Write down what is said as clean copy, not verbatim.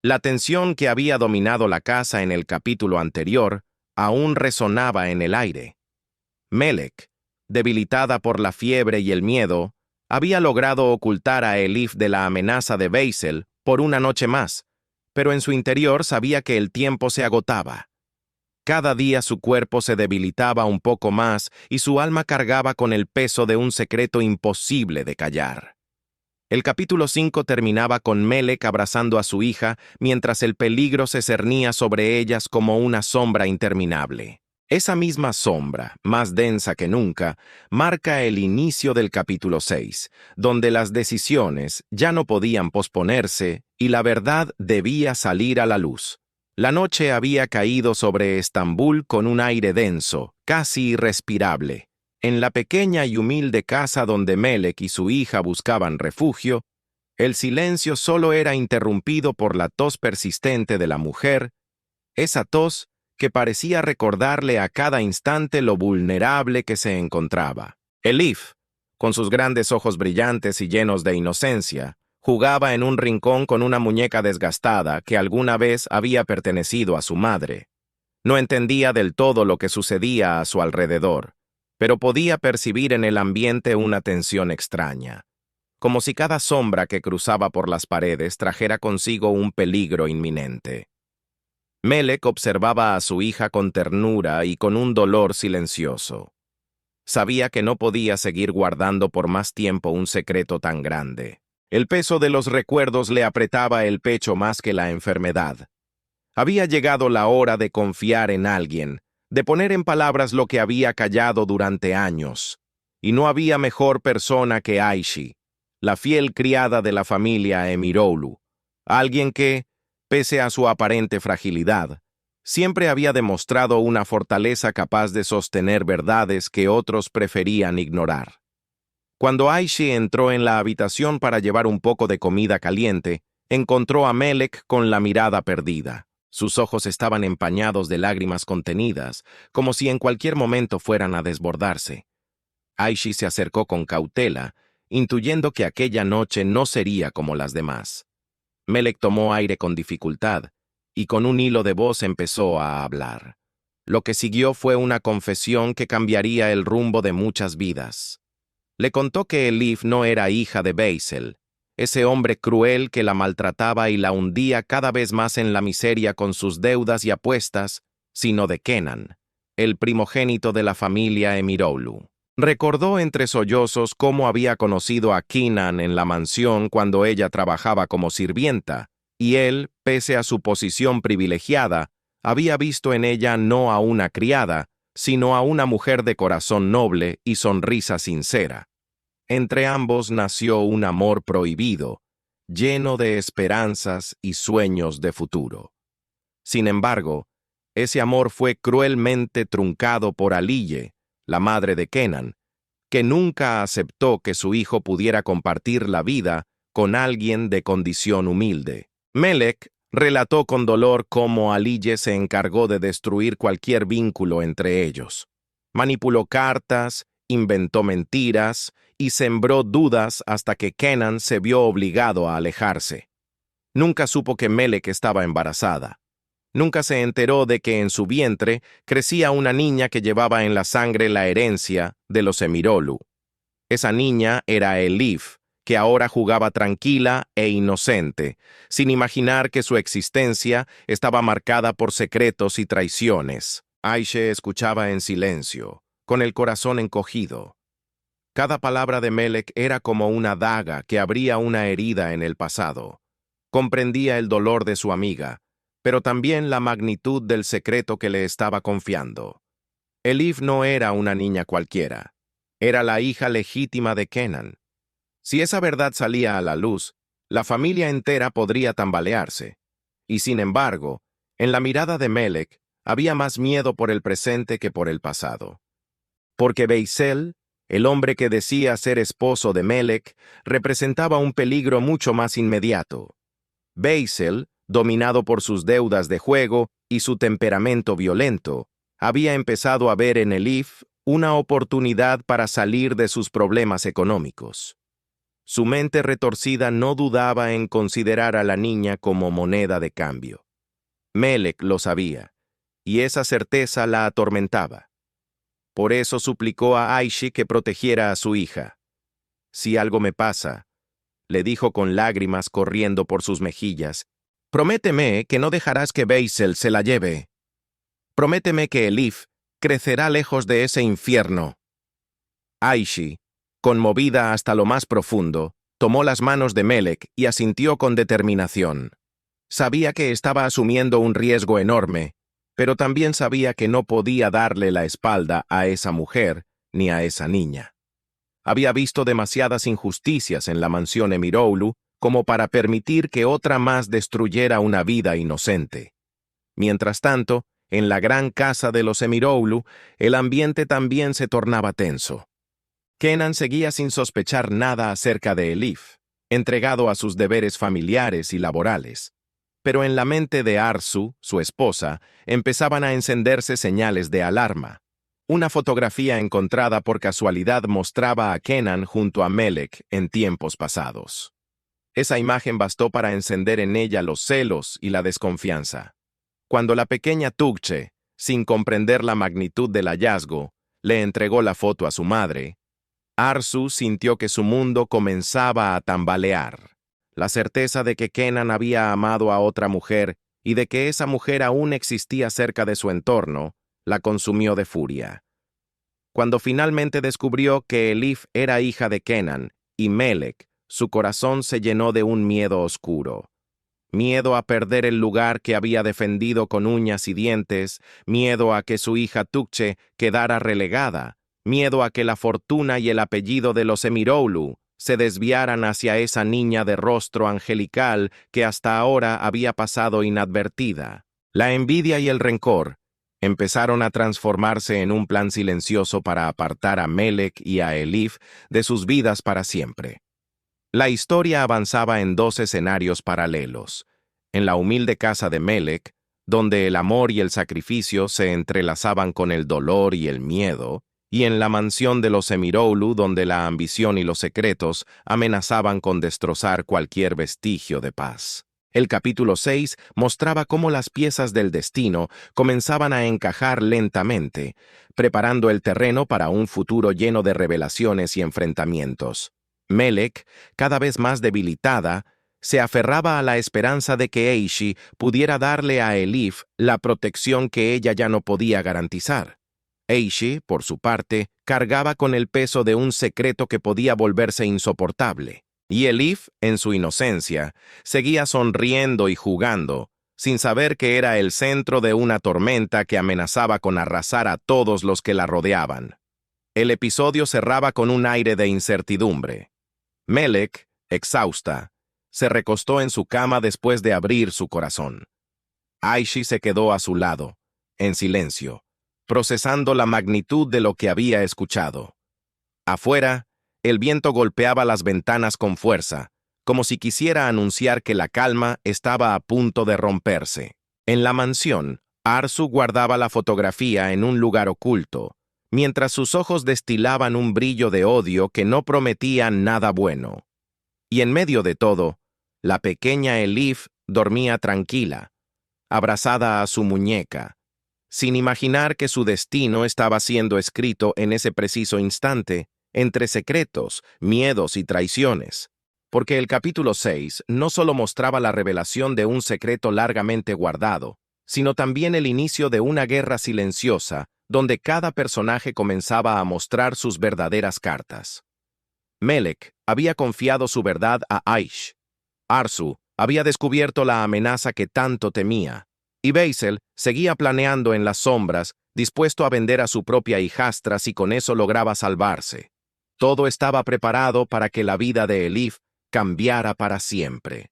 La tensión que había dominado la casa en el capítulo anterior aún resonaba en el aire. Melek, debilitada por la fiebre y el miedo, había logrado ocultar a Elif de la amenaza de Beisel por una noche más, pero en su interior sabía que el tiempo se agotaba. Cada día su cuerpo se debilitaba un poco más y su alma cargaba con el peso de un secreto imposible de callar. El capítulo 5 terminaba con Melek abrazando a su hija mientras el peligro se cernía sobre ellas como una sombra interminable. Esa misma sombra, más densa que nunca, marca el inicio del capítulo 6, donde las decisiones ya no podían posponerse y la verdad debía salir a la luz. La noche había caído sobre Estambul con un aire denso, casi irrespirable. En la pequeña y humilde casa donde Melek y su hija buscaban refugio, el silencio solo era interrumpido por la tos persistente de la mujer, esa tos que parecía recordarle a cada instante lo vulnerable que se encontraba. Elif, con sus grandes ojos brillantes y llenos de inocencia, jugaba en un rincón con una muñeca desgastada que alguna vez había pertenecido a su madre. No entendía del todo lo que sucedía a su alrededor, pero podía percibir en el ambiente una tensión extraña, como si cada sombra que cruzaba por las paredes trajera consigo un peligro inminente. Melek observaba a su hija con ternura y con un dolor silencioso. Sabía que no podía seguir guardando por más tiempo un secreto tan grande. El peso de los recuerdos le apretaba el pecho más que la enfermedad. Había llegado la hora de confiar en alguien, de poner en palabras lo que había callado durante años. Y no había mejor persona que Aishi, la fiel criada de la familia Emiroğlu, alguien que, pese a su aparente fragilidad, siempre había demostrado una fortaleza capaz de sostener verdades que otros preferían ignorar. Cuando Aishi entró en la habitación para llevar un poco de comida caliente, encontró a Melek con la mirada perdida. Sus ojos estaban empañados de lágrimas contenidas, como si en cualquier momento fueran a desbordarse. Aishi se acercó con cautela, intuyendo que aquella noche no sería como las demás. Melek tomó aire con dificultad, y con un hilo de voz empezó a hablar. Lo que siguió fue una confesión que cambiaría el rumbo de muchas vidas. Le contó que Elif no era hija de Beisel, ese hombre cruel que la maltrataba y la hundía cada vez más en la miseria con sus deudas y apuestas, sino de Kenan, el primogénito de la familia Emiroğlu. Recordó entre sollozos cómo había conocido a Kenan en la mansión cuando ella trabajaba como sirvienta, y él, pese a su posición privilegiada, había visto en ella no a una criada, sino a una mujer de corazón noble y sonrisa sincera. Entre ambos nació un amor prohibido, lleno de esperanzas y sueños de futuro. Sin embargo, ese amor fue cruelmente truncado por Aliye, la madre de Kenan, que nunca aceptó que su hijo pudiera compartir la vida con alguien de condición humilde. Melek relató con dolor cómo Aliye se encargó de destruir cualquier vínculo entre ellos. Manipuló cartas, inventó mentiras y sembró dudas hasta que Kenan se vio obligado a alejarse. Nunca supo que Melek estaba embarazada. Nunca se enteró de que en su vientre crecía una niña que llevaba en la sangre la herencia de los Emiroğlu. Esa niña era Elif, que ahora jugaba tranquila e inocente, sin imaginar que su existencia estaba marcada por secretos y traiciones. Ayşe escuchaba en silencio, con el corazón encogido. Cada palabra de Melek era como una daga que abría una herida en el pasado. Comprendía el dolor de su amiga, pero también la magnitud del secreto que le estaba confiando. Elif no era una niña cualquiera. Era la hija legítima de Kenan. Si esa verdad salía a la luz, la familia entera podría tambalearse. Y sin embargo, en la mirada de Melek había más miedo por el presente que por el pasado. Porque Beisel, el hombre que decía ser esposo de Melek, representaba un peligro mucho más inmediato. Beisel, dominado por sus deudas de juego y su temperamento violento, había empezado a ver en Elif una oportunidad para salir de sus problemas económicos. Su mente retorcida no dudaba en considerar a la niña como moneda de cambio. Melek lo sabía, y esa certeza la atormentaba. Por eso suplicó a Aishi que protegiera a su hija. «Si algo me pasa», le dijo con lágrimas corriendo por sus mejillas, «prométeme que no dejarás que Beisel se la lleve. Prométeme que Elif crecerá lejos de ese infierno». Aishi, conmovida hasta lo más profundo, tomó las manos de Melek y asintió con determinación. Sabía que estaba asumiendo un riesgo enorme, pero también sabía que no podía darle la espalda a esa mujer ni a esa niña. Había visto demasiadas injusticias en la mansión Emiroğlu como para permitir que otra más destruyera una vida inocente. Mientras tanto, en la gran casa de los Emiroğlu, el ambiente también se tornaba tenso. Kenan seguía sin sospechar nada acerca de Elif, entregado a sus deberes familiares y laborales. Pero en la mente de Arzu, su esposa, empezaban a encenderse señales de alarma. Una fotografía encontrada por casualidad mostraba a Kenan junto a Melek en tiempos pasados. Esa imagen bastó para encender en ella los celos y la desconfianza. Cuando la pequeña Tuğçe, sin comprender la magnitud del hallazgo, le entregó la foto a su madre, Arzu sintió que su mundo comenzaba a tambalear. La certeza de que Kenan había amado a otra mujer y de que esa mujer aún existía cerca de su entorno, la consumió de furia. Cuando finalmente descubrió que Elif era hija de Kenan y Melek, su corazón se llenó de un miedo oscuro. Miedo a perder el lugar que había defendido con uñas y dientes, miedo a que su hija Tuğçe quedara relegada, miedo a que la fortuna y el apellido de los Emiroğlu se desviaran hacia esa niña de rostro angelical que hasta ahora había pasado inadvertida. La envidia y el rencor empezaron a transformarse en un plan silencioso para apartar a Melek y a Elif de sus vidas para siempre. La historia avanzaba en dos escenarios paralelos. En la humilde casa de Melek, donde el amor y el sacrificio se entrelazaban con el dolor y el miedo, y en la mansión de los Emiroğlu, donde la ambición y los secretos amenazaban con destrozar cualquier vestigio de paz. El capítulo 6 mostraba cómo las piezas del destino comenzaban a encajar lentamente, preparando el terreno para un futuro lleno de revelaciones y enfrentamientos. Melek, cada vez más debilitada, se aferraba a la esperanza de que Aishi pudiera darle a Elif la protección que ella ya no podía garantizar. Aishi, por su parte, cargaba con el peso de un secreto que podía volverse insoportable. Y Elif, en su inocencia, seguía sonriendo y jugando, sin saber que era el centro de una tormenta que amenazaba con arrasar a todos los que la rodeaban. El episodio cerraba con un aire de incertidumbre. Melek, exhausta, se recostó en su cama después de abrir su corazón. Aishi se quedó a su lado, en silencio, procesando la magnitud de lo que había escuchado. Afuera, el viento golpeaba las ventanas con fuerza, como si quisiera anunciar que la calma estaba a punto de romperse. En la mansión, Arzu guardaba la fotografía en un lugar oculto, mientras sus ojos destilaban un brillo de odio que no prometía nada bueno. Y en medio de todo, la pequeña Elif dormía tranquila, abrazada a su muñeca, sin imaginar que su destino estaba siendo escrito en ese preciso instante, entre secretos, miedos y traiciones. Porque el capítulo 6 no solo mostraba la revelación de un secreto largamente guardado, sino también el inicio de una guerra silenciosa, donde cada personaje comenzaba a mostrar sus verdaderas cartas. Melek había confiado su verdad a Aish. Arzu había descubierto la amenaza que tanto temía, y Beisel seguía planeando en las sombras, dispuesto a vender a su propia hijastra si con eso lograba salvarse. Todo estaba preparado para que la vida de Elif cambiara para siempre.